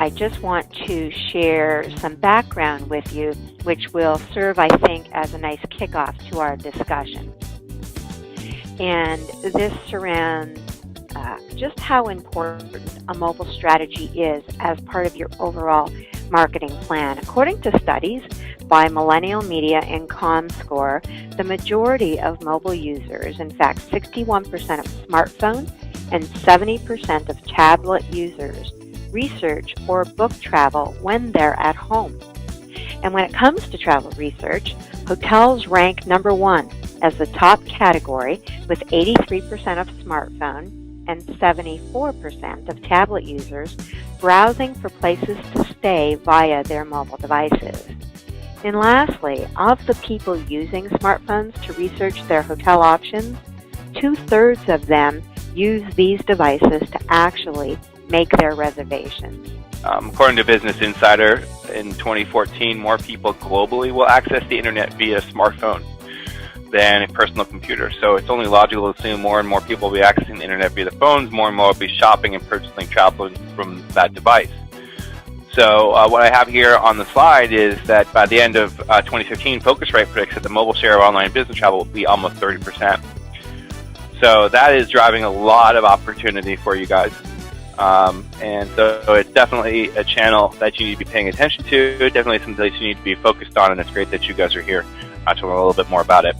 I just want to share some background with you, which will serve, I think, as a nice kickoff to our discussion. And this surrounds just how important a mobile strategy is as part of your overall marketing plan. According to studies by Millennial Media and ComScore, the majority of mobile users, in fact 61% of smartphone and 70% of tablet users, research or book travel when they're at home. And when it comes to travel research, hotels rank number one as the top category with 83% of smartphone and 74% of tablet users browsing for places to stay via their mobile devices. And lastly, of the people using smartphones to research their hotel options, 2/3 of them use these devices to actually make their reservations. According to Business Insider, in 2014, more people globally will access the internet via smartphone than a personal computer. So it's only logical to assume more and more people will be accessing the internet via the phones, more and more will be shopping and purchasing travel from that device. So what I have here on the slide is that by the end of 2015, Focusrite predicts that the mobile share of online business travel will be almost 30%. So that is driving a lot of opportunity for you guys. And so it's definitely a channel that you need to be paying attention to, definitely something that you need to be focused on, and it's great that you guys are here to learn a little bit more about it.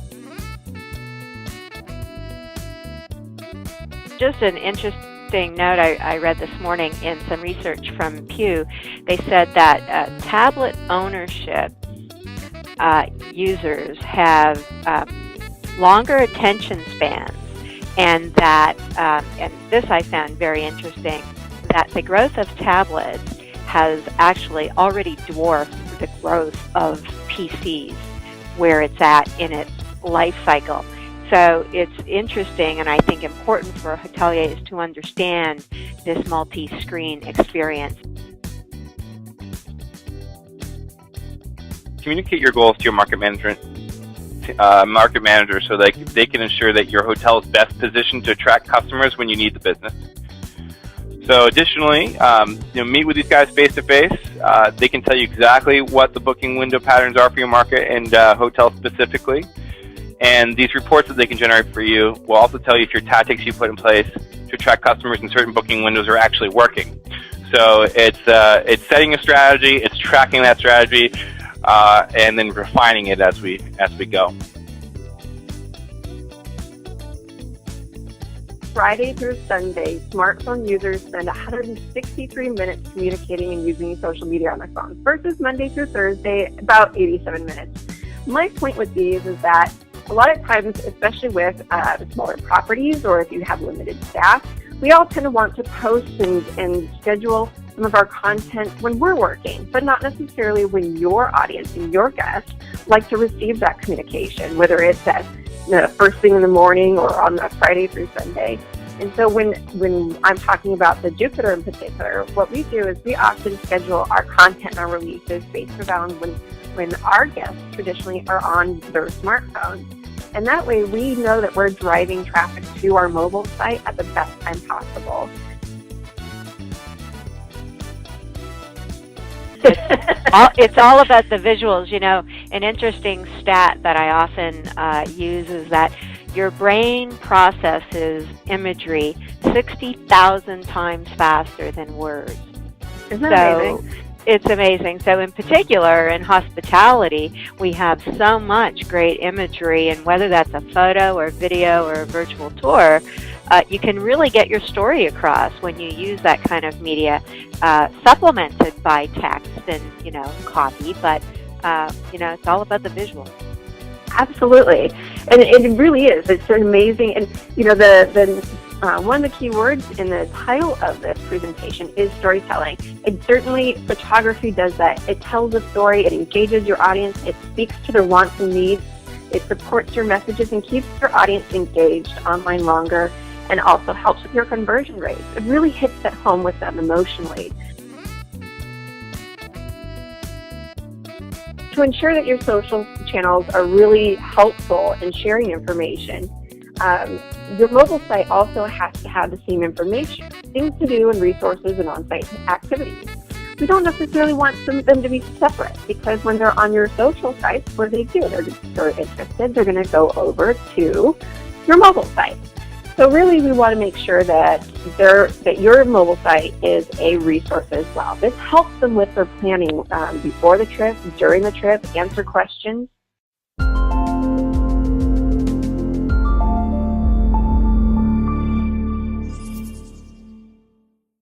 Just an interesting note I read this morning in some research from Pew. They said that tablet ownership users have longer attention spans, and that, and this I found very interesting, that the growth of tablets has actually already dwarfed the growth of PCs, where it's at in its life cycle. So it's interesting, and I think important for hoteliers to understand this multi-screen experience. Communicate your goals to your market manager so they can ensure that your hotel is best positioned to attract customers when you need the business. So additionally, meet with these guys face to face. They can tell you exactly what the booking window patterns are for your market and hotel specifically. And these reports that they can generate for you will also tell you if your tactics you put in place to attract customers in certain booking windows are actually working. So it's setting a strategy, it's tracking that strategy, and then refining it as we go. Friday through Sunday, smartphone users spend 163 minutes communicating and using social media on their phones versus Monday through Thursday, about 87 minutes. My point with these is that a lot of times, especially with smaller properties or if you have limited staff, we all tend to want to post and schedule some of our content when we're working, but not necessarily when your audience and your guests like to receive that communication, whether it's at first thing in the morning or on the Friday through Sunday. And so when I'm talking about the Jupiter in particular, what we do is we often schedule our content and our releases based around when our guests traditionally are on their smartphones. And that way we know that we're driving traffic to our mobile site at the best time possible. It's all about the visuals. An interesting stat that I often use is that your brain processes imagery 60,000 times faster than words. Isn't that amazing? It's amazing. So in particular, in hospitality, we have so much great imagery, and whether that's a photo or video or a virtual tour, you can really get your story across when you use that kind of media, supplemented by text and, copy, but, it's all about the visuals. Absolutely. And it really is. It's amazing. And, one of the key words in the title of this presentation is storytelling. And certainly photography does that. It tells a story, it engages your audience, it speaks to their wants and needs, it supports your messages and keeps your audience engaged online longer, and also helps with your conversion rates. It really hits at home with them emotionally. To ensure that your social channels are really helpful in sharing information, your mobile site also has to have the same information, things to do and resources and on-site activities. we don't necessarily want them to be separate, because when they're on your social sites, what do? They're interested, they're going to go over to your mobile site. So really, we want to make sure that your mobile site is a resource as well. This helps them with their planning before the trip, during the trip, answer questions.